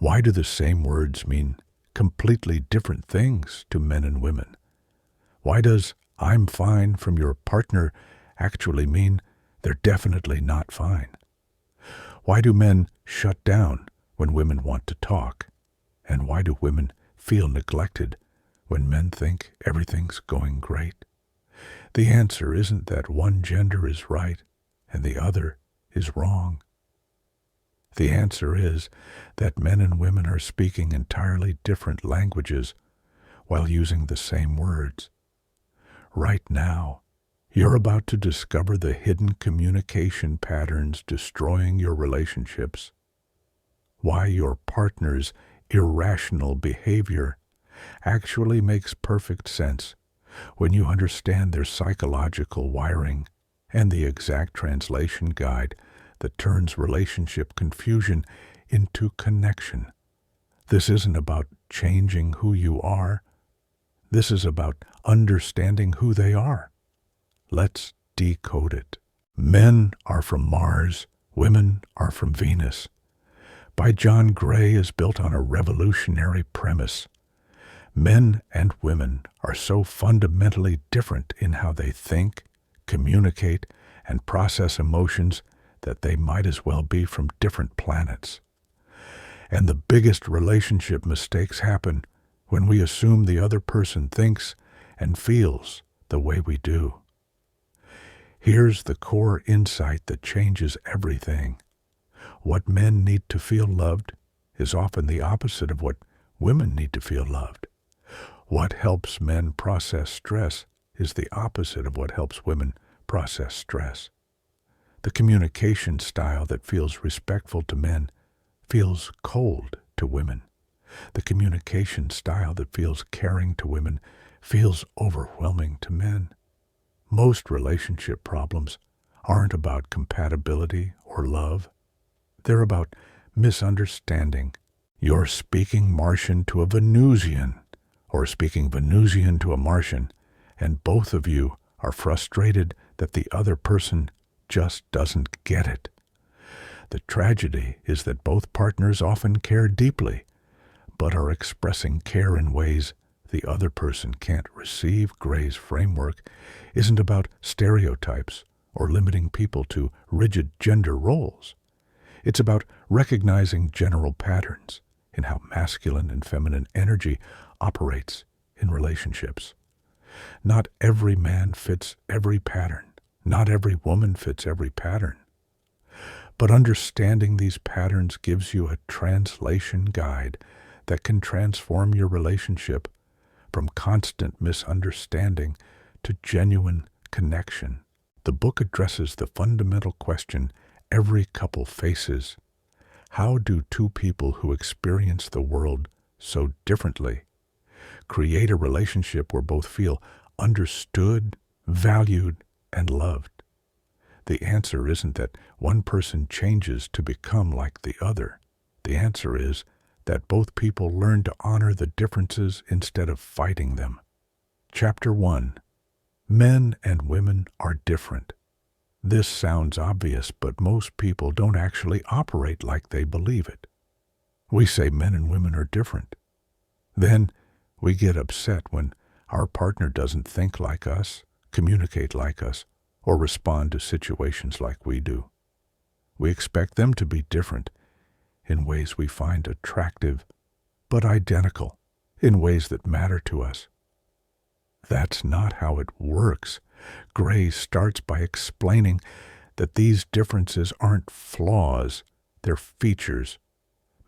Why do the same words mean completely different things to men and women? Why does "I'm fine" from your partner actually mean they're definitely not fine? Why do men shut down when women want to talk? And why do women feel neglected when men think everything's going great? The answer isn't that one gender is right and the other is wrong. The answer is that men and women are speaking entirely different languages while using the same words. Right now, you're about to discover the hidden communication patterns destroying your relationships. Why your partner's irrational behavior actually makes perfect sense when you understand their psychological wiring and the exact translation guide that turns relationship confusion into connection. This isn't about changing who you are. This is about understanding who they are. Let's decode it. Men are from Mars, women are from Venus. By John Gray is built on a revolutionary premise. Men and women are so fundamentally different in how they think, communicate, and process emotions that they might as well be from different planets. And the biggest relationship mistakes happen when we assume the other person thinks and feels the way we do. Here's the core insight that changes everything. What men need to feel loved is often the opposite of what women need to feel loved. What helps men process stress is the opposite of what helps women process stress. The communication style that feels respectful to men feels cold to women. The communication style that feels caring to women feels overwhelming to men. Most relationship problems aren't about compatibility or love. They're about misunderstanding. You're speaking Martian to a Venusian, or speaking Venusian to a Martian, and both of you are frustrated that the other person just doesn't get it. The tragedy is that both partners often care deeply, but are expressing care in ways the other person can't receive. Gray's framework isn't about stereotypes or limiting people to rigid gender roles. It's about recognizing general patterns in how masculine and feminine energy operates in relationships. Not every man fits every pattern. Not every woman fits every pattern. But understanding these patterns gives you a translation guide that can transform your relationship from constant misunderstanding to genuine connection. The book addresses the fundamental question every couple faces. How do two people who experience the world so differently create a relationship where both feel understood, valued, and loved? The answer isn't that one person changes to become like the other. The answer is that both people learn to honor the differences instead of fighting them. Chapter 1. Men and women are different. This sounds obvious, but most people don't actually operate like they believe it. We say men and women are different. Then we get upset when our partner doesn't think like us, communicate like us, or respond to situations like we do. We expect them to be different in ways we find attractive, but identical in ways that matter to us. That's not how it works. Gray starts by explaining that these differences aren't flaws, they're features.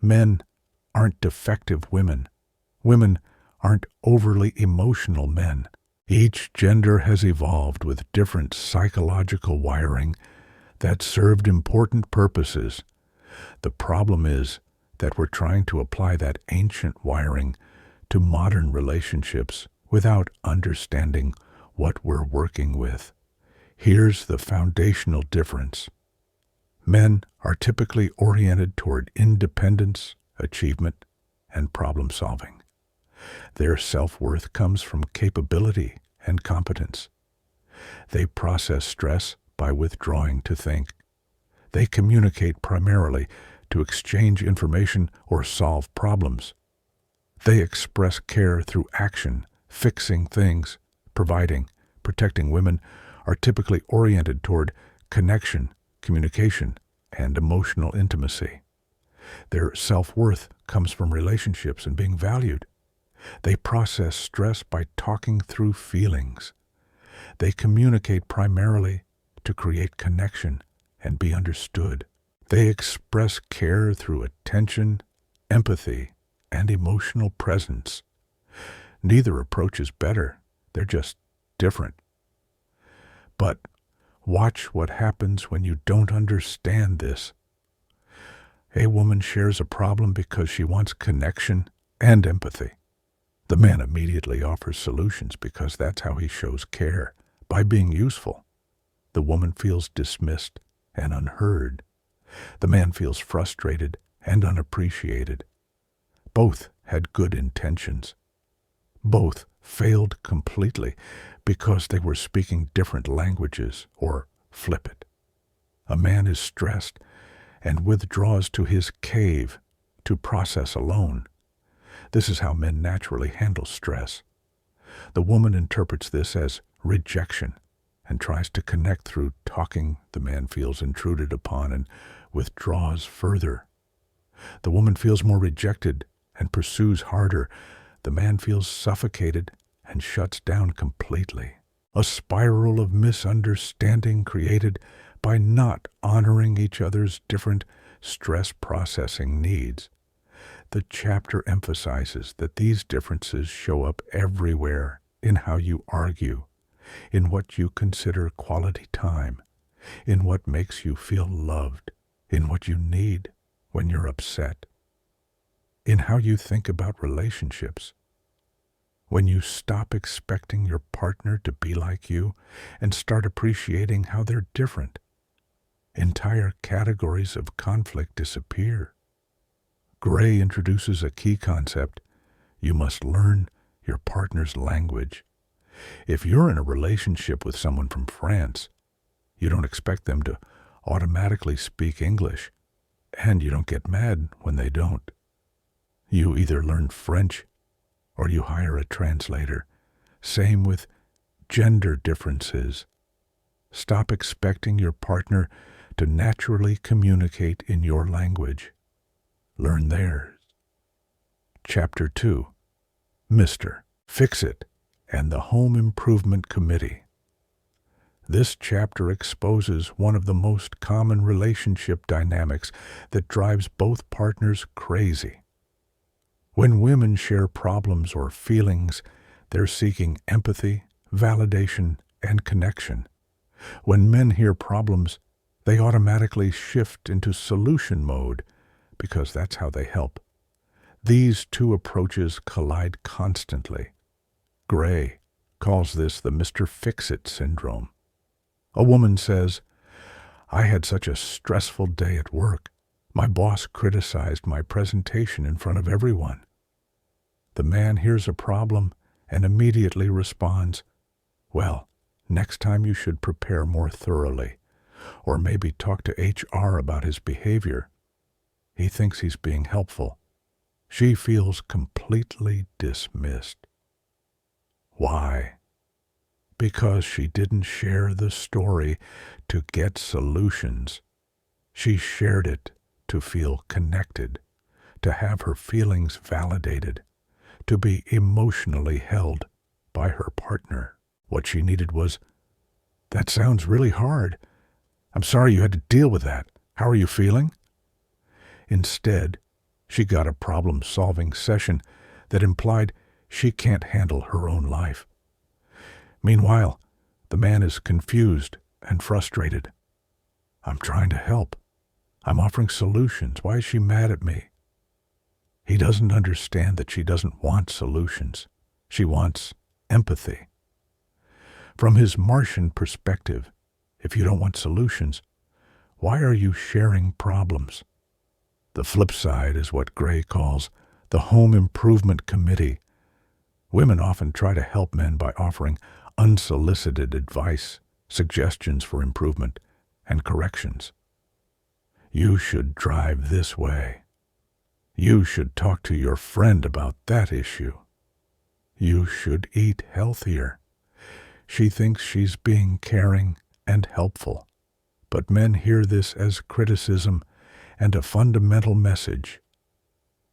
Men aren't defective women. Women aren't overly emotional men. Each gender has evolved with different psychological wiring that served important purposes. The problem is that we're trying to apply that ancient wiring to modern relationships without understanding what we're working with. Here's the foundational difference. Men are typically oriented toward independence, achievement, and problem solving. Their self-worth comes from capability and competence. They process stress by withdrawing to think. They communicate primarily to exchange information or solve problems. They express care through action, fixing things, providing, protecting. Women are typically oriented toward connection, communication, and emotional intimacy. Their self-worth comes from relationships and being valued. They process stress by talking through feelings. They communicate primarily to create connection and be understood. They express care through attention, empathy, and emotional presence. Neither approach is better. They're just different. But watch what happens when you don't understand this. A woman shares a problem because she wants connection and empathy. The man immediately offers solutions because that's how he shows care, by being useful. The woman feels dismissed and unheard. The man feels frustrated and unappreciated. Both had good intentions. Both failed completely because they were speaking different languages, or flip it. A man is stressed and withdraws to his cave to process alone. This is how men naturally handle stress. The woman interprets this as rejection and tries to connect through talking. The man feels intruded upon and withdraws further. The woman feels more rejected and pursues harder. The man feels suffocated and shuts down completely. A spiral of misunderstanding created by not honoring each other's different stress processing needs. The chapter emphasizes that these differences show up everywhere, in how you argue, in what you consider quality time, in what makes you feel loved, in what you need when you're upset, in how you think about relationships. When you stop expecting your partner to be like you and start appreciating how they're different, entire categories of conflict disappear. Gray introduces a key concept. You must learn your partner's language. If you're in a relationship with someone from France, you don't expect them to automatically speak English, and you don't get mad when they don't. You either learn French or you hire a translator. Same with gender differences. Stop expecting your partner to naturally communicate in your language. Learn theirs. Chapter 2. Mr. Fix-It and the Home Improvement Committee. This chapter exposes one of the most common relationship dynamics that drives both partners crazy. When women share problems or feelings, they're seeking empathy, validation, and connection. When men hear problems, they automatically shift into solution mode because that's how they help. These two approaches collide constantly. Gray calls this the Mr. Fix-It syndrome. A woman says, "I had such a stressful day at work. My boss criticized my presentation in front of everyone." The man hears a problem and immediately responds, "Well, next time you should prepare more thoroughly, or maybe talk to HR about his behavior." He thinks he's being helpful. She feels completely dismissed. Why? Because she didn't share the story to get solutions. She shared it to feel connected, to have her feelings validated, to be emotionally held by her partner. What she needed was, "That sounds really hard. I'm sorry you had to deal with that. How are you feeling?" Instead, she got a problem-solving session that implied she can't handle her own life. Meanwhile, the man is confused and frustrated. "I'm trying to help. I'm offering solutions. Why is she mad at me?" He doesn't understand that she doesn't want solutions. She wants empathy. From his Martian perspective, if you don't want solutions, why are you sharing problems? The flip side is what Gray calls the Home Improvement Committee. Women often try to help men by offering unsolicited advice, suggestions for improvement, and corrections. You should drive this way. You should talk to your friend about that issue. You should eat healthier. She thinks she's being caring and helpful, but men hear this as criticism and a fundamental message.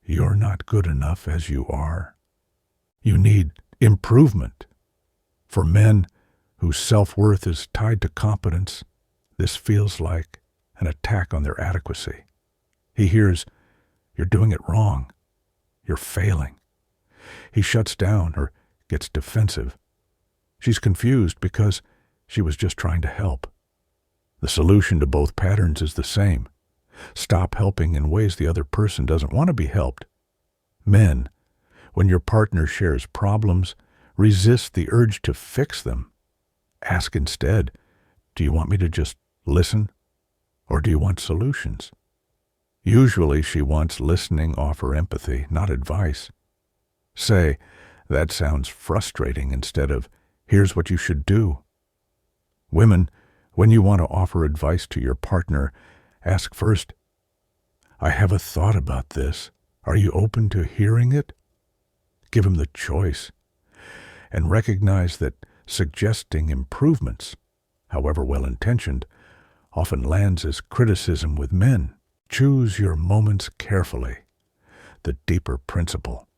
You're not good enough as you are. You need improvement. For men whose self-worth is tied to competence, this feels like an attack on their adequacy. He hears, "You're doing it wrong. You're failing." He shuts down or gets defensive. She's confused because she was just trying to help. The solution to both patterns is the same. Stop helping in ways the other person doesn't want to be helped. Men, when your partner shares problems, resist the urge to fix them. Ask instead, do you want me to just listen, or do you want solutions? Usually she wants listening, offer empathy, not advice. Say, that sounds frustrating, instead of, here's what you should do. Women, when you want to offer advice to your partner, ask first, I have a thought about this. Are you open to hearing it? Give him the choice. And recognize that suggesting improvements, however well-intentioned, often lands as criticism with men. Choose your moments carefully. The deeper principle.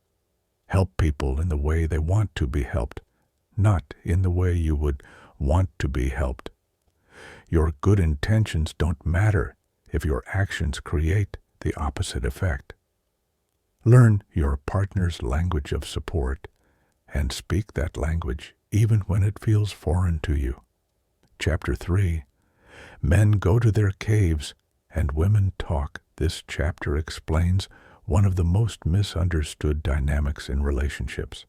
Help people in the way they want to be helped, not in the way you would want to be helped. Your good intentions don't matter if your actions create the opposite effect. Learn your partner's language of support and speak that language even when it feels foreign to you. Chapter 3. Men go to their caves and women talk. This chapter explains one of the most misunderstood dynamics in relationships: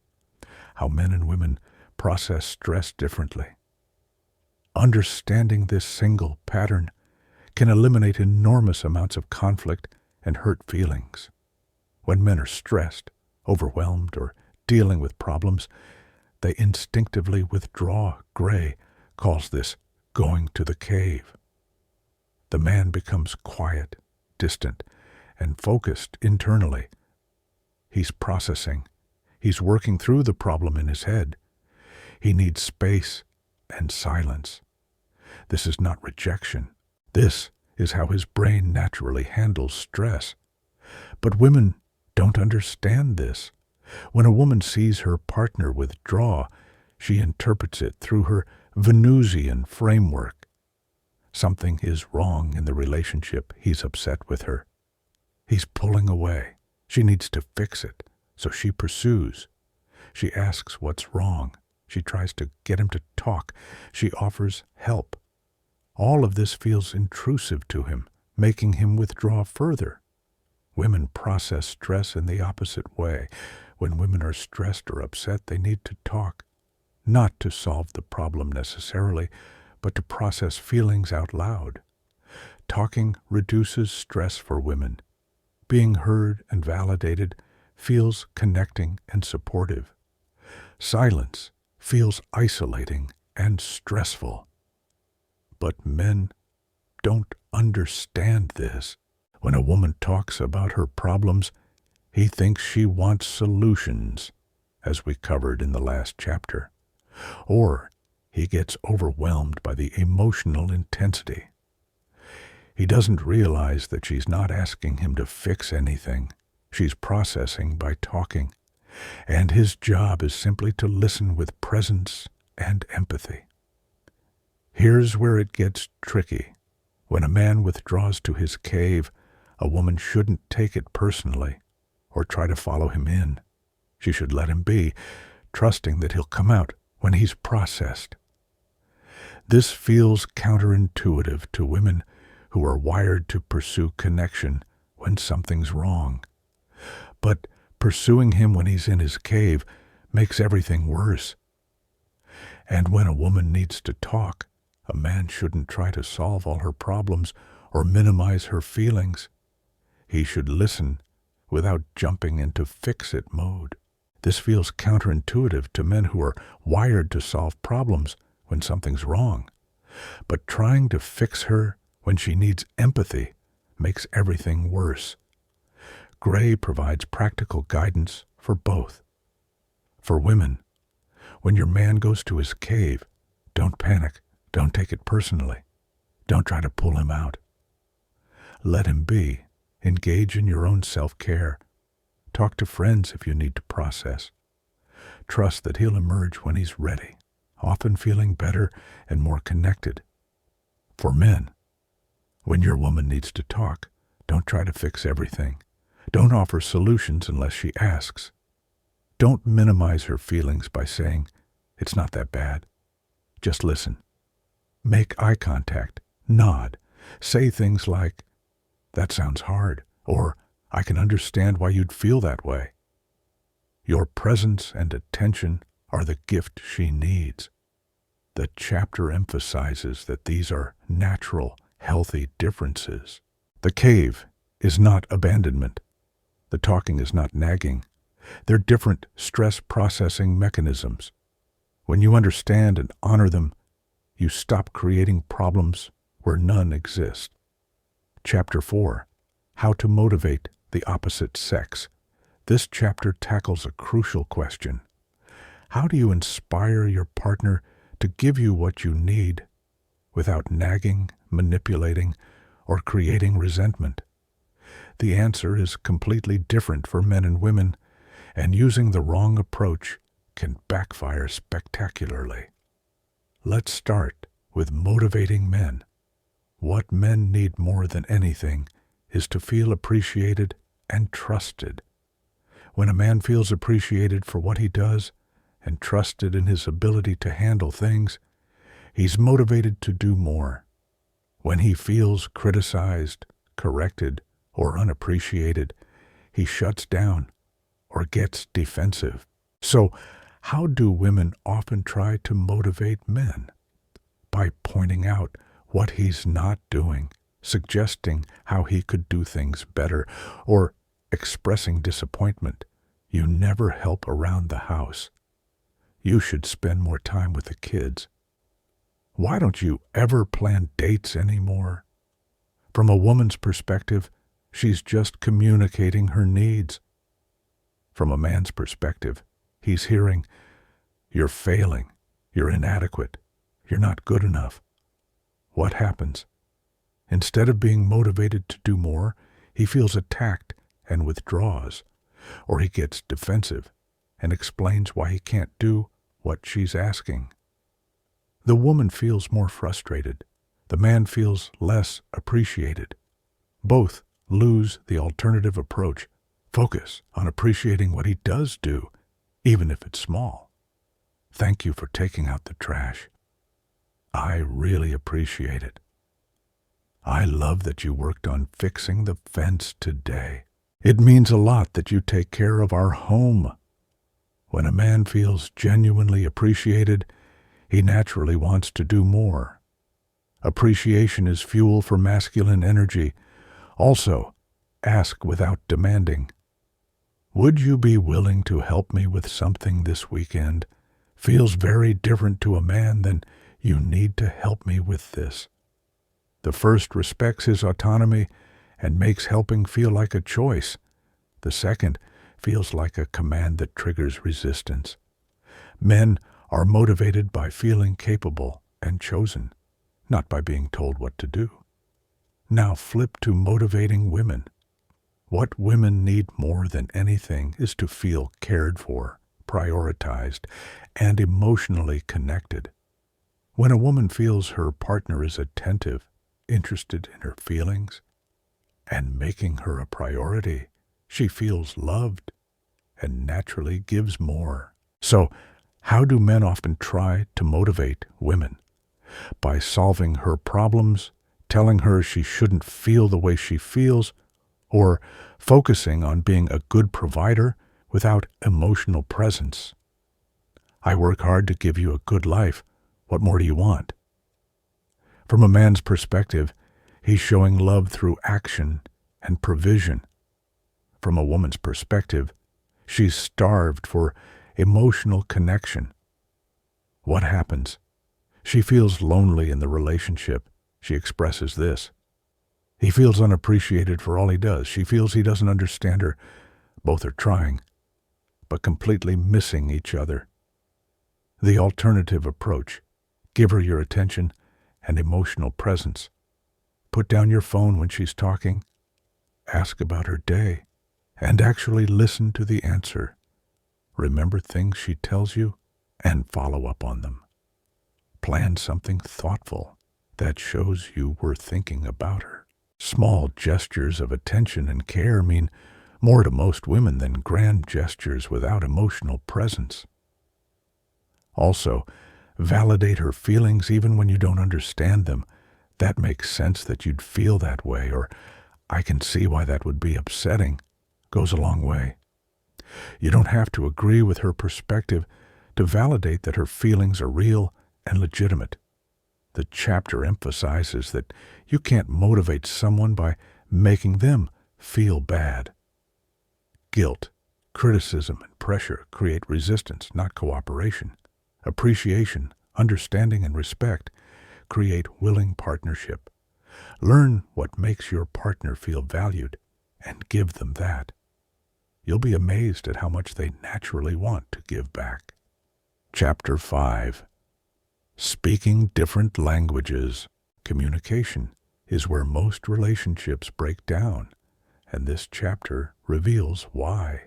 how men and women process stress differently. Understanding this single pattern can eliminate enormous amounts of conflict and hurt feelings. When men are stressed, overwhelmed, or dealing with problems, they instinctively withdraw. Gray calls this going to the cave. The man becomes quiet, distant, and focused internally. He's processing. He's working through the problem in his head. He needs space and silence. This is not rejection. This is how his brain naturally handles stress. But women don't understand this. When a woman sees her partner withdraw, she interprets it through her Venusian framework. Something is wrong in the relationship. He's upset with her. He's pulling away. She needs to fix it, so she pursues. She asks what's wrong. She tries to get him to talk. She offers help. All of this feels intrusive to him, making him withdraw further. Women process stress in the opposite way. When women are stressed or upset, they need to talk, not to solve the problem necessarily, but to process feelings out loud. Talking reduces stress for women. Being heard and validated feels connecting and supportive. Silence feels isolating and stressful. But men don't understand this. When a woman talks about her problems, he thinks she wants solutions, as we covered in the last chapter. Or he gets overwhelmed by the emotional intensity. He doesn't realize that she's not asking him to fix anything. She's processing by talking, and his job is simply to listen with presence and empathy. Here's where it gets tricky. When a man withdraws to his cave, a woman shouldn't take it personally or try to follow him in. She should let him be, trusting that he'll come out when he's processed. This feels counterintuitive to women who are wired to pursue connection when something's wrong. But pursuing him when he's in his cave makes everything worse. And when a woman needs to talk, a man shouldn't try to solve all her problems or minimize her feelings. He should listen without jumping into fix-it mode. This feels counterintuitive to men who are wired to solve problems when something's wrong. But trying to fix her when she needs empathy makes everything worse. Gray provides practical guidance for both. For women, when your man goes to his cave, don't panic. Don't take it personally. Don't try to pull him out. Let him be. Engage in your own self-care. Talk to friends if you need to process. Trust that he'll emerge when he's ready, often feeling better and more connected. For men, when your woman needs to talk, don't try to fix everything. Don't offer solutions unless she asks. Don't minimize her feelings by saying, "It's not that bad." Just listen. Make eye contact. Nod. Say things like, "That sounds hard," or "I can understand why you'd feel that way." Your presence and attention are the gift she needs. The chapter emphasizes that these are natural, healthy differences. The cave is not abandonment. The talking is not nagging. They're different stress processing mechanisms. When you understand and honor them, you stop creating problems where none exist. Chapter 4. How to motivate the opposite sex. This chapter tackles a crucial question. How do you inspire your partner to give you what you need without nagging, manipulating, or creating resentment? The answer is completely different for men and women, and using the wrong approach can backfire spectacularly. Let's start with motivating men. What men need more than anything is to feel appreciated and trusted. When a man feels appreciated for what he does and trusted in his ability to handle things, he's motivated to do more. When he feels criticized, corrected, or unappreciated, he shuts down or gets defensive. So, how do women often try to motivate men? By pointing out what he's not doing, suggesting how he could do things better, or expressing disappointment. You never help around the house. You should spend more time with the kids. Why don't you ever plan dates anymore? From a woman's perspective, she's just communicating her needs. From a man's perspective, he's hearing, "You're failing, you're inadequate, you're not good enough." What happens? Instead of being motivated to do more, he feels attacked and withdraws, or he gets defensive and explains why he can't do what she's asking. The woman feels more frustrated. The man feels less appreciated. Both lose the alternative approach. Focus on appreciating what he does do, even if it's small. "Thank you for taking out the trash. I really appreciate it. I love that you worked on fixing the fence today. It means a lot that you take care of our home." When a man feels genuinely appreciated, he naturally wants to do more. Appreciation is fuel for masculine energy. Also, ask without demanding. "Would you be willing to help me with something this weekend?" Feels very different to a man than "You need to help me with this." The first respects his autonomy and makes helping feel like a choice. The second feels like a command that triggers resistance. Men are motivated by feeling capable and chosen, not by being told what to do. Now flip to motivating women. What women need more than anything is to feel cared for, prioritized, and emotionally connected. When a woman feels her partner is attentive, interested in her feelings, and making her a priority, she feels loved and naturally gives more. So, how do men often try to motivate women? By solving her problems, telling her she shouldn't feel the way she feels, or focusing on being a good provider without emotional presence. "I work hard to give you a good life. What more do you want?" From a man's perspective, he's showing love through action and provision. From a woman's perspective, she's starved for emotional connection. What happens? She feels lonely in the relationship. She expresses this: He feels unappreciated for all he does. She feels he doesn't understand her. Both are trying, but completely missing each other. The alternative approach: give her your attention and emotional presence. Put down your phone when she's talking. Ask about her day, and actually listen to the answer. Remember things she tells you and follow up on them. Plan something thoughtful that shows you were thinking about her. Small gestures of attention and care mean more to most women than grand gestures without emotional presence. Also, validate her feelings even when you don't understand them. That makes sense that you'd feel that way, or I can see why that would be upsetting. Goes a long way. You don't have to agree with her perspective to validate that her feelings are real and legitimate. The chapter emphasizes that you can't motivate someone by making them feel bad. Guilt, criticism, and pressure create resistance, not cooperation. Appreciation, understanding, and respect create willing partnership. Learn what makes your partner feel valued and give them that. You'll be amazed at how much they naturally want to give back. Chapter 5. Speaking different languages. Communication is where most relationships break down, and this chapter reveals why.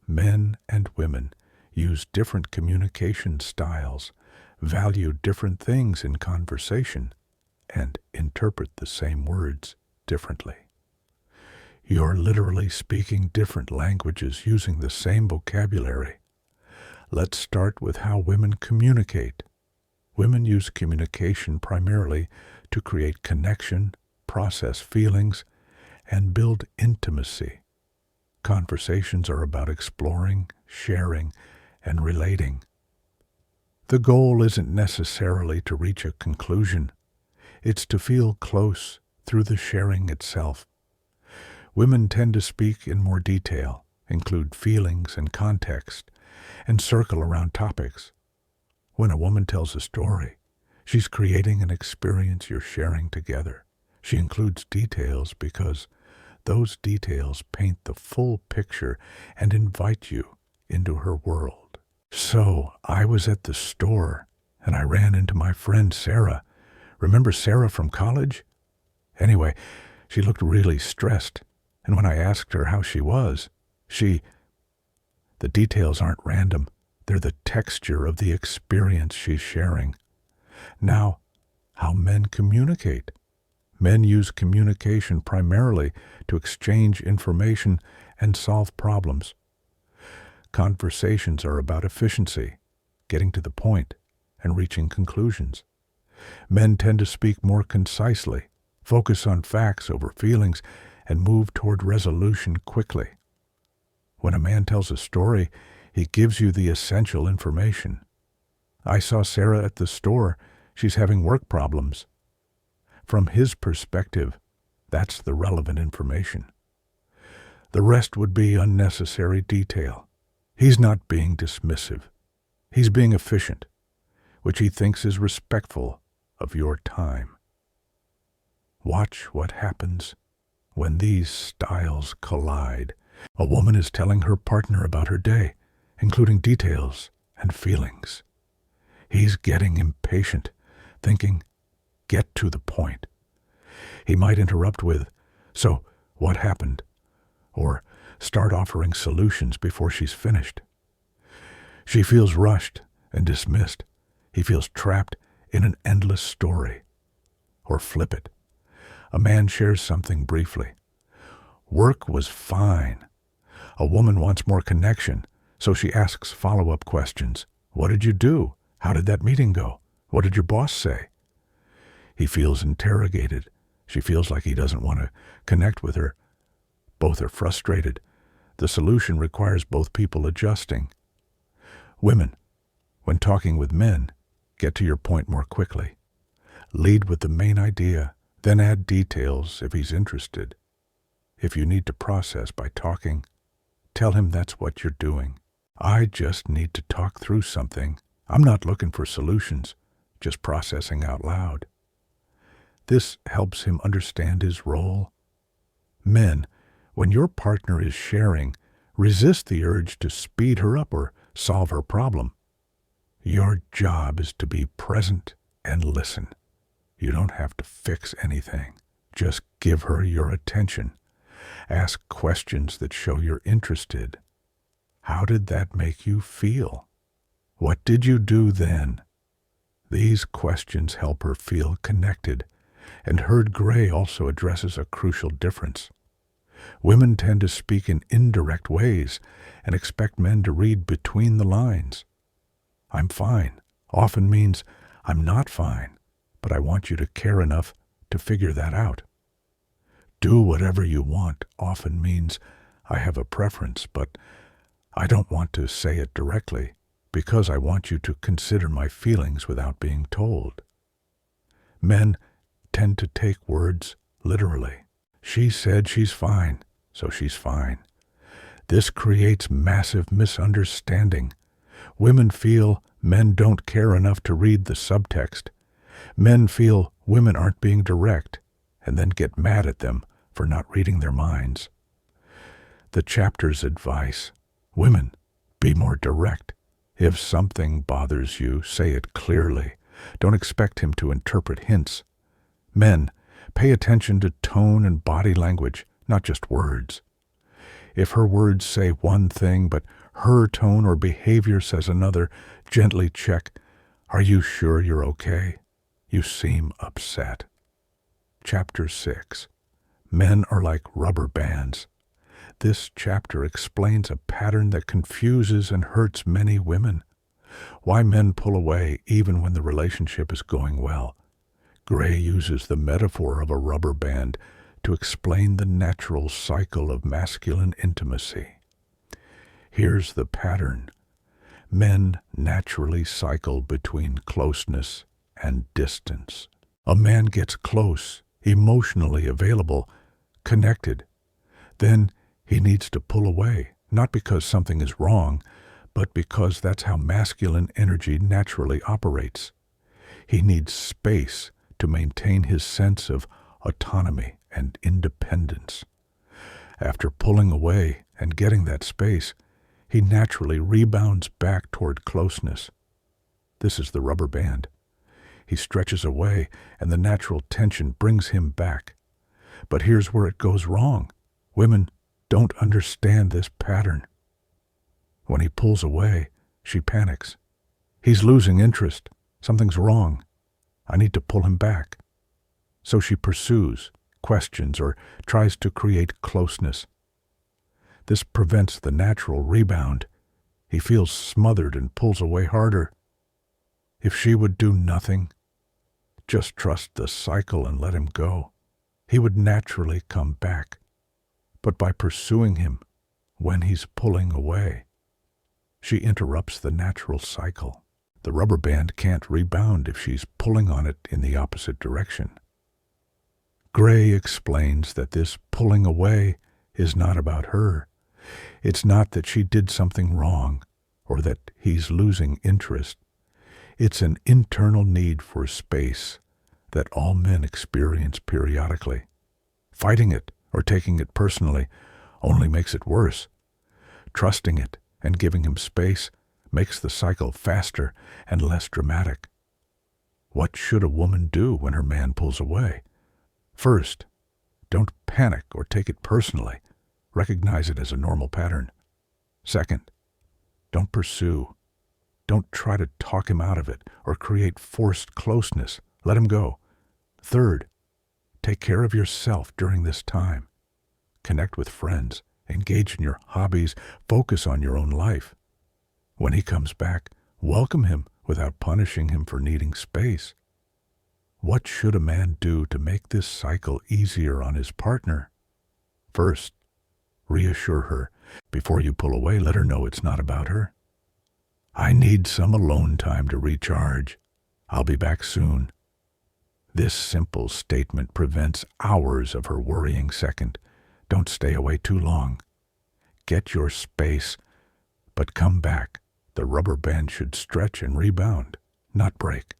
Men and women use different communication styles, value different things in conversation, and interpret the same words differently. You're literally speaking different languages using the same vocabulary. Let's start with how women communicate. Women use communication primarily to create connection, process feelings, and build intimacy. Conversations are about exploring, sharing, and relating. The goal isn't necessarily to reach a conclusion. It's to feel close through the sharing itself. Women tend to speak in more detail, include feelings and context, and circle around topics. When a woman tells a story, she's creating an experience you're sharing together. She includes details because those details paint the full picture and invite you into her world. So, I was at the store, and I ran into my friend Sarah. Remember Sarah from college? Anyway, she looked really stressed, and when I asked her how she was, the details aren't random. They're the texture of the experience she's sharing. Now, how men communicate. Men use communication primarily to exchange information and solve problems. Conversations are about efficiency, getting to the point, and reaching conclusions. Men tend to speak more concisely, focus on facts over feelings, and move toward resolution quickly. When a man tells a story, he gives you the essential information. I saw Sarah at the store. She's having work problems. From his perspective, that's the relevant information. The rest would be unnecessary detail. He's not being dismissive. He's being efficient, which he thinks is respectful of your time. Watch what happens when these styles collide. A woman is telling her partner about her day, including details and feelings. He's getting impatient, thinking, get to the point. He might interrupt with, so what happened? Or start offering solutions before she's finished. She feels rushed and dismissed. He feels trapped in an endless story. Or flip it. A man shares something briefly. Work was fine. A woman wants more connection, so she asks follow-up questions. What did you do? How did that meeting go? What did your boss say? He feels interrogated. She feels like he doesn't want to connect with her. Both are frustrated. The solution requires both people adjusting. Women, when talking with men, get to your point more quickly. Lead with the main idea, then add details if he's interested. If you need to process by talking, tell him that's what you're doing. I just need to talk through something. I'm not looking for solutions, just processing out loud. This helps him understand his role Men, when your partner is sharing, resist the urge to speed her up or solve her problem. Your job is to be present and listen. You don't have to fix anything. Just give her your attention. Ask questions that show you're interested. How did that make you feel? What did you do then? These questions help her feel connected, and Herd Gray also addresses a crucial difference. Women tend to speak in indirect ways and expect men to read between the lines. I'm fine often means I'm not fine, but I want you to care enough to figure that out. Do whatever you want often means I have a preference, but I don't want to say it directly because I want you to consider my feelings without being told. Men tend to take words literally. She said she's fine, so she's fine. This creates massive misunderstanding. Women feel men don't care enough to read the subtext. Men feel women aren't being direct, and then get mad at them for not reading their minds. The chapter's advice: women, be more direct. If something bothers you, say it clearly. Don't expect him to interpret hints. Men, pay attention to tone and body language, not just words. If her words say one thing, but her tone or behavior says another, gently check, are you sure you're okay? You seem upset. Chapter 6. Men are like rubber bands. This chapter explains a pattern that confuses and hurts many women. Why men pull away even when the relationship is going well. Gray uses the metaphor of a rubber band to explain the natural cycle of masculine intimacy. Here's the pattern. Men naturally cycle between closeness and distance. A man gets close, emotionally available, connected. Then he needs to pull away, not because something is wrong, but because that's how masculine energy naturally operates. He needs space to maintain his sense of autonomy and independence. After pulling away and getting that space, he naturally rebounds back toward closeness. This is the rubber band. He stretches away, and the natural tension brings him back. But here's where it goes wrong. Women don't understand this pattern. When he pulls away, she panics. He's losing interest. Something's wrong. I need to pull him back. So she pursues, questions, or tries to create closeness. This prevents the natural rebound. He feels smothered and pulls away harder. If she would do nothing, just trust the cycle and let him go, he would naturally come back. But by pursuing him when he's pulling away, she interrupts the natural cycle. The rubber band can't rebound if she's pulling on it in the opposite direction. Gray explains that this pulling away is not about her. It's not that she did something wrong or that he's losing interest. It's an internal need for space that all men experience periodically. Fighting it or taking it personally only makes it worse. Trusting it and giving him space makes the cycle faster and less dramatic. What should a woman do when her man pulls away? First, don't panic or take it personally. Recognize it as a normal pattern. Second, don't pursue. Don't try to talk him out of it or create forced closeness. Let him go. Third, take care of yourself during this time. Connect with friends. Engage in your hobbies. Focus on your own life. When he comes back, welcome him without punishing him for needing space. What should a man do to make this cycle easier on his partner? First, reassure her. Before you pull away, let her know it's not about her. I need some alone time to recharge. I'll be back soon. This simple statement prevents hours of her worrying second. Don't stay away too long. Get your space, but come back. The rubber band should stretch and rebound, not break.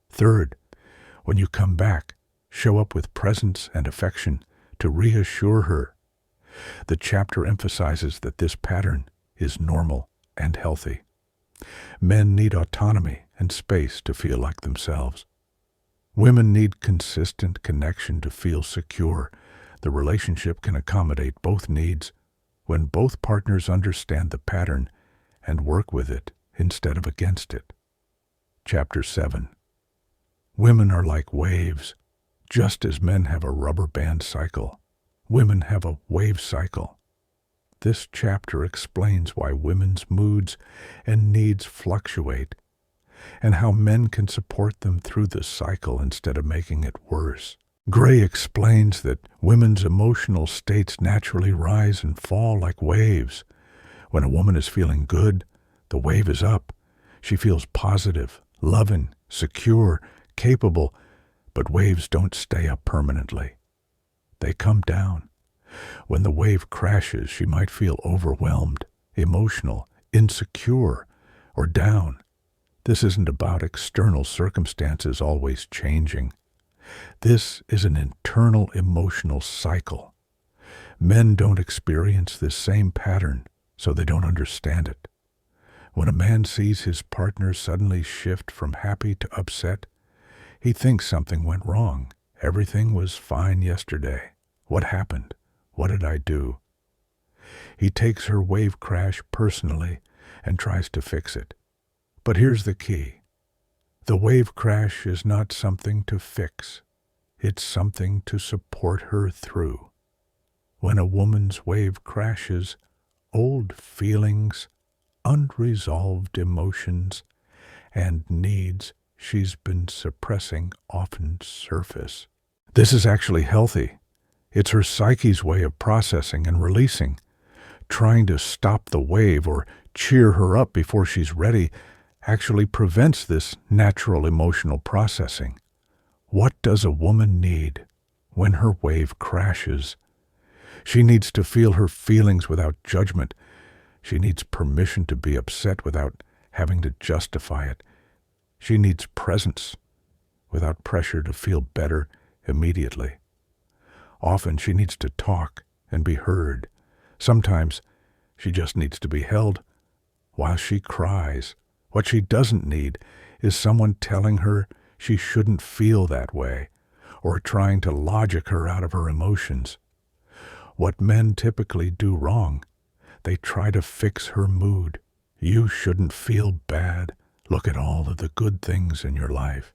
Third, when you come back, show up with presence and affection. to reassure her. The chapter emphasizes that this pattern is normal and healthy. Men need autonomy and space to feel like themselves. Women need consistent connection to feel secure. The relationship can accommodate both needs when both partners understand the pattern and work with it instead of against it. Chapter 7. Women are like waves. Just as men have a rubber band cycle, women have a wave cycle. This chapter explains why women's moods and needs fluctuate, and how men can support them through the cycle instead of making it worse. Gray explains that women's emotional states naturally rise and fall like waves. When a woman is feeling good, the wave is up. She feels positive, loving, secure, capable, but waves don't stay up permanently. They come down. When the wave crashes, she might feel overwhelmed, emotional, insecure, or down. This isn't about external circumstances always changing. This is an internal emotional cycle. Men don't experience this same pattern, so they don't understand it. When a man sees his partner suddenly shift from happy to upset, he thinks something went wrong. Everything was fine yesterday. What happened? What did I do? He takes her wave crash personally and tries to fix it. But here's the key. The wave crash is not something to fix. It's something to support her through. When a woman's wave crashes, old feelings, unresolved emotions, and needs she's been suppressing often surface. This is actually healthy. It's her psyche's way of processing and releasing. Trying to stop the wave or cheer her up before she's ready actually prevents this natural emotional processing. What does a woman need when her wave crashes? She needs to feel her feelings without judgment. She needs permission to be upset without having to justify it. She needs presence without pressure to feel better immediately. Often she needs to talk and be heard. Sometimes she just needs to be held while she cries. What she doesn't need is someone telling her she shouldn't feel that way or trying to logic her out of her emotions. What men typically do wrong, they try to fix her mood. You shouldn't feel bad. Look at all of the good things in your life.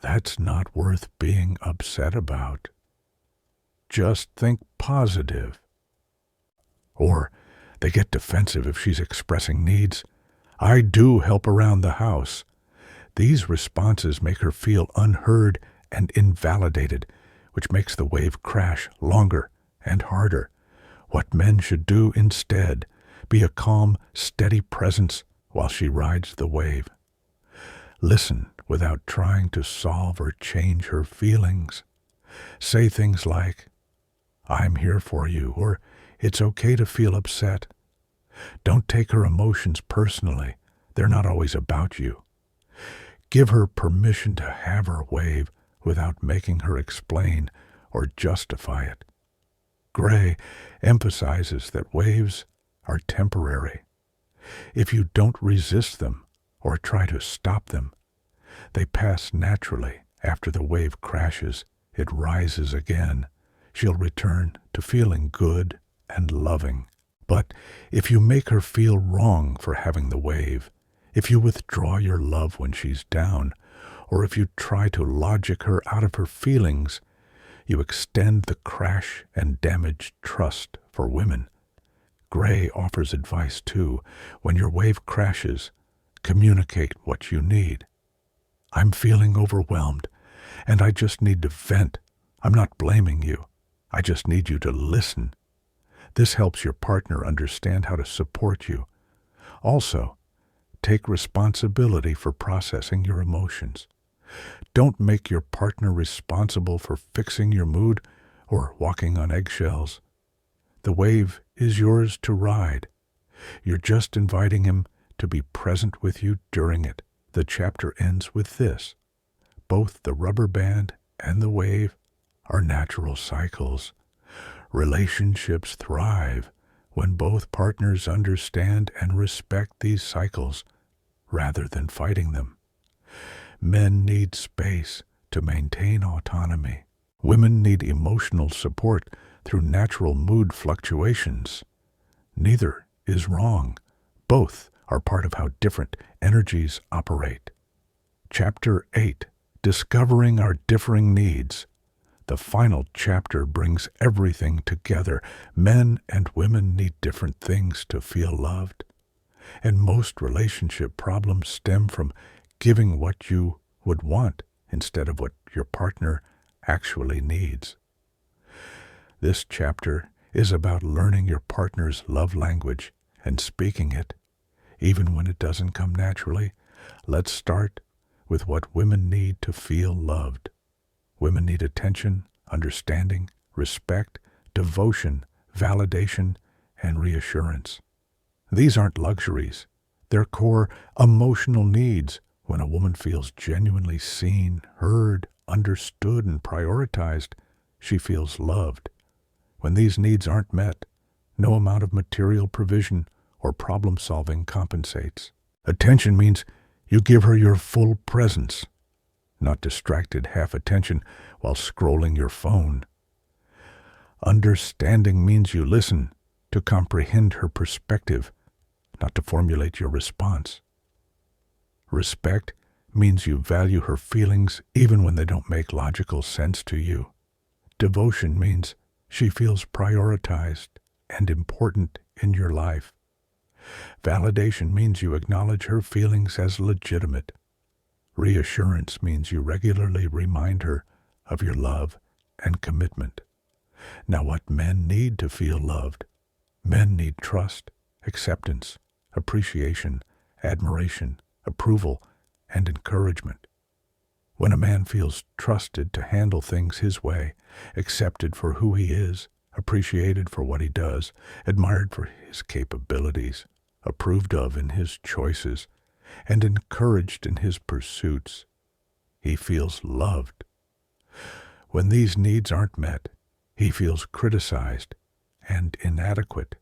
That's not worth being upset about. Just think positive. Or they get defensive if she's expressing needs. I do help around the house. These responses make her feel unheard and invalidated, which makes the wave crash longer and harder. What men should do instead, be a calm, steady presence while she rides the wave. Listen without trying to solve or change her feelings. Say things like, I'm here for you, or it's okay to feel upset. Don't take her emotions personally. They're not always about you. Give her permission to have her wave without making her explain or justify it. Gray emphasizes that waves are temporary. If you don't resist them or try to stop them, they pass naturally. After the wave crashes, it rises again. She'll return to feeling good and loving. But if you make her feel wrong for having the wave, if you withdraw your love when she's down, or if you try to logic her out of her feelings, you extend the crash and damage trust for women. Gray offers advice too. When your wave crashes, communicate what you need. I'm feeling overwhelmed, and I just need to vent. I'm not blaming you. I just need you to listen. This helps your partner understand how to support you. Also, take responsibility for processing your emotions. Don't make your partner responsible for fixing your mood or walking on eggshells. The wave is yours to ride. You're just inviting him to be present with you during it. The chapter ends with this. Both the rubber band and the wave are natural cycles. Relationships thrive when both partners understand and respect these cycles rather than fighting them. Men need space to maintain autonomy. Women need emotional support through natural mood fluctuations. Neither is wrong. Both are part of how different energies operate. Chapter 8. Discovering Our Differing Needs. The final chapter brings everything together. Men and women need different things to feel loved. And most relationship problems stem from giving what you would want instead of what your partner actually needs. This chapter is about learning your partner's love language and speaking it, even when it doesn't come naturally. Let's start with what women need to feel loved. Women need attention, understanding, respect, devotion, validation, and reassurance. These aren't luxuries. They're core emotional needs. When a woman feels genuinely seen, heard, understood, and prioritized, she feels loved. When these needs aren't met, no amount of material provision or problem-solving compensates. Attention means you give her your full presence, not distracted half attention while scrolling your phone. Understanding means you listen to comprehend her perspective, not to formulate your response. Respect means you value her feelings even when they don't make logical sense to you. Devotion means she feels prioritized and important in your life. Validation means you acknowledge her feelings as legitimate. Reassurance means you regularly remind her of your love and commitment. Now, what men need to feel loved? Men need trust, acceptance, appreciation, admiration, approval, and encouragement. When a man feels trusted to handle things his way, accepted for who he is, appreciated for what he does, admired for his capabilities, approved of in his choices, and encouraged in his pursuits, he feels loved. When these needs aren't met, he feels criticized and inadequate,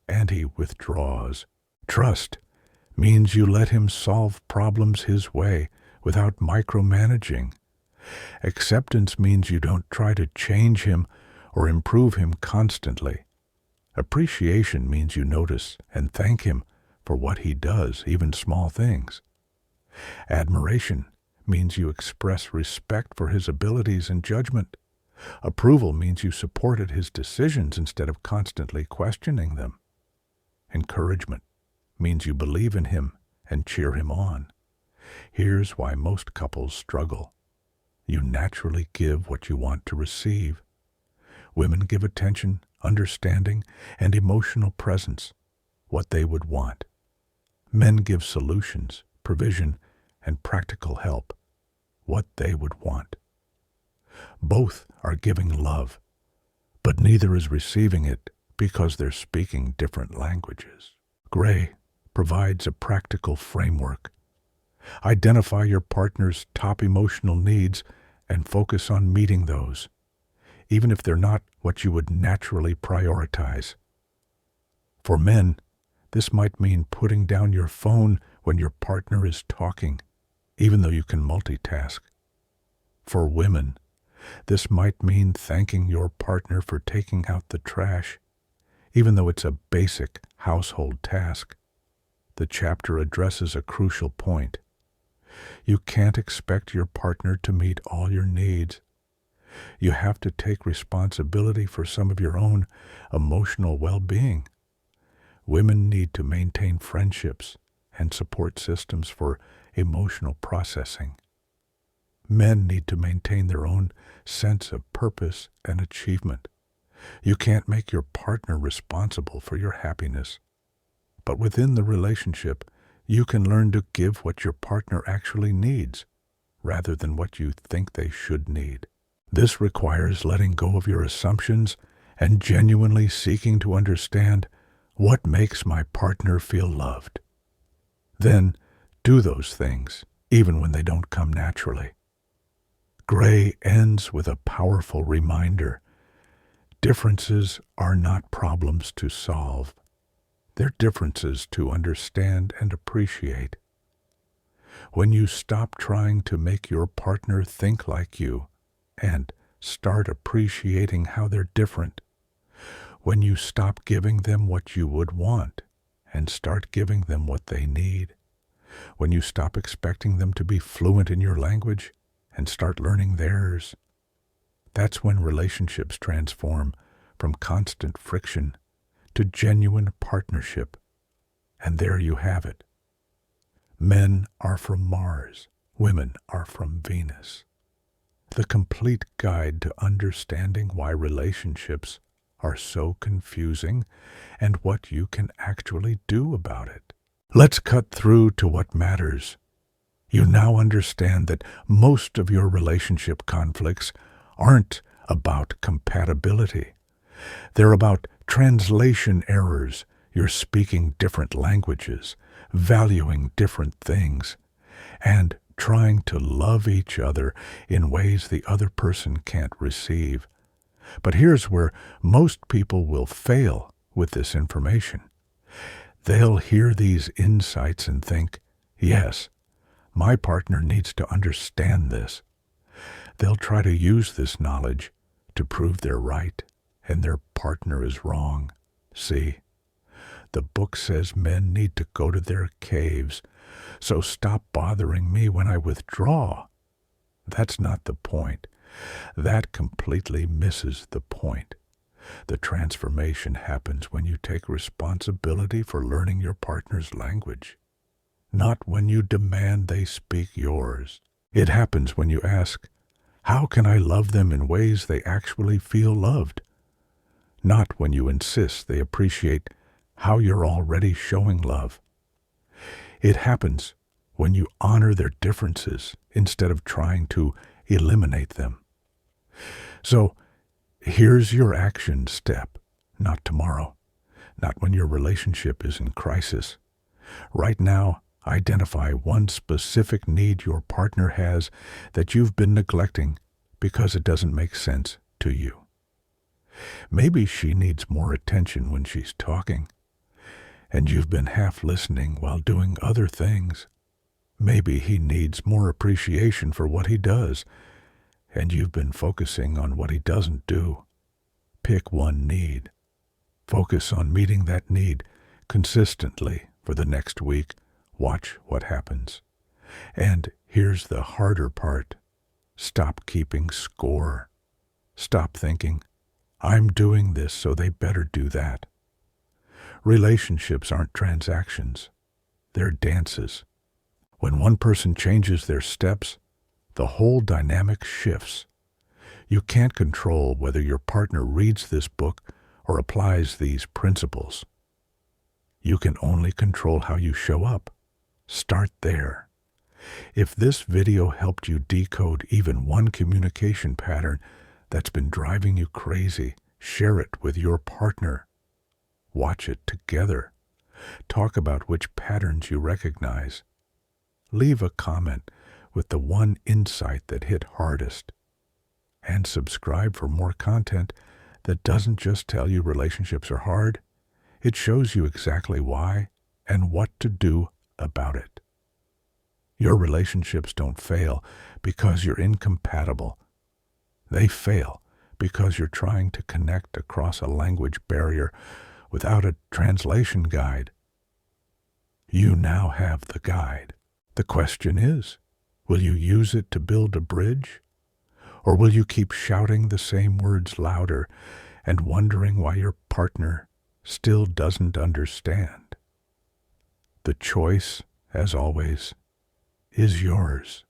and he withdraws. Trust means you let him solve problems his way without micromanaging. Acceptance means you don't try to change him or improve him constantly. Appreciation means you notice and thank him for what he does, even small things. Admiration means you express respect for his abilities and judgment. Approval means you supported his decisions instead of constantly questioning them. Encouragement means you believe in him and cheer him on. Here's why most couples struggle. You naturally give what you want to receive. Women give attention, understanding, and emotional presence, what they would want. Men give solutions, provision, and practical help, what they would want. Both are giving love, but neither is receiving it because they're speaking different languages. Gray provides a practical framework. Identify your partner's top emotional needs and focus on meeting those, even if they're not what you would naturally prioritize. For men, this might mean putting down your phone when your partner is talking, even though you can multitask. For women, this might mean thanking your partner for taking out the trash, even though it's a basic household task. The chapter addresses a crucial point. You can't expect your partner to meet all your needs. You have to take responsibility for some of your own emotional well-being. Women need to maintain friendships and support systems for emotional processing. Men need to maintain their own sense of purpose and achievement. You can't make your partner responsible for your happiness. But within the relationship, you can learn to give what your partner actually needs, rather than what you think they should need. This requires letting go of your assumptions and genuinely seeking to understand what makes my partner feel loved. Then, do those things, even when they don't come naturally. Gray ends with a powerful reminder. Differences are not problems to solve. They're differences to understand and appreciate. When you stop trying to make your partner think like you and start appreciating how they're different, when you stop giving them what you would want and start giving them what they need, when you stop expecting them to be fluent in your language and start learning theirs, that's when relationships transform from constant friction to genuine partnership. And there you have it. Men are from Mars, women are from Venus. The complete guide to understanding why relationships are so confusing and what you can actually do about it. Let's cut through to what matters. You now understand that most of your relationship conflicts aren't about compatibility. They're about translation errors. You're speaking different languages, valuing different things, and trying to love each other in ways the other person can't receive. But here's where most people will fail with this information. They'll hear these insights and think, yes, my partner needs to understand this. They'll try to use this knowledge to prove they're right and their partner is wrong. See, the book says men need to go to their caves, so stop bothering me when I withdraw. That's not the point. That completely misses the point. The transformation happens when you take responsibility for learning your partner's language, not when you demand they speak yours. It happens when you ask, how can I love them in ways they actually feel loved? Not when you insist they appreciate how you're already showing love. It happens when you honor their differences instead of trying to eliminate them. So, here's your action step, not tomorrow, not when your relationship is in crisis. Right now, identify one specific need your partner has that you've been neglecting because it doesn't make sense to you. Maybe she needs more attention when she's talking, and you've been half listening while doing other things. Maybe he needs more appreciation for what he does, and you've been focusing on what he doesn't do. Pick one need. Focus on meeting that need consistently for the next week. Watch what happens. And here's the harder part. Stop keeping score. Stop thinking, I'm doing this, so they better do that. Relationships aren't transactions. They're dances. When one person changes their steps, the whole dynamic shifts. You can't control whether your partner reads this book or applies these principles. You can only control how you show up. Start there. If this video helped you decode even one communication pattern that's been driving you crazy, share it with your partner. Watch it together. Talk about which patterns you recognize. Leave a comment with the one insight that hit hardest. And subscribe for more content that doesn't just tell you relationships are hard, it shows you exactly why and what to do about it. Your relationships don't fail because you're incompatible. They fail because you're trying to connect across a language barrier without a translation guide. You now have the guide. The question is, will you use it to build a bridge? Or will you keep shouting the same words louder and wondering why your partner still doesn't understand? The choice, as always, is yours.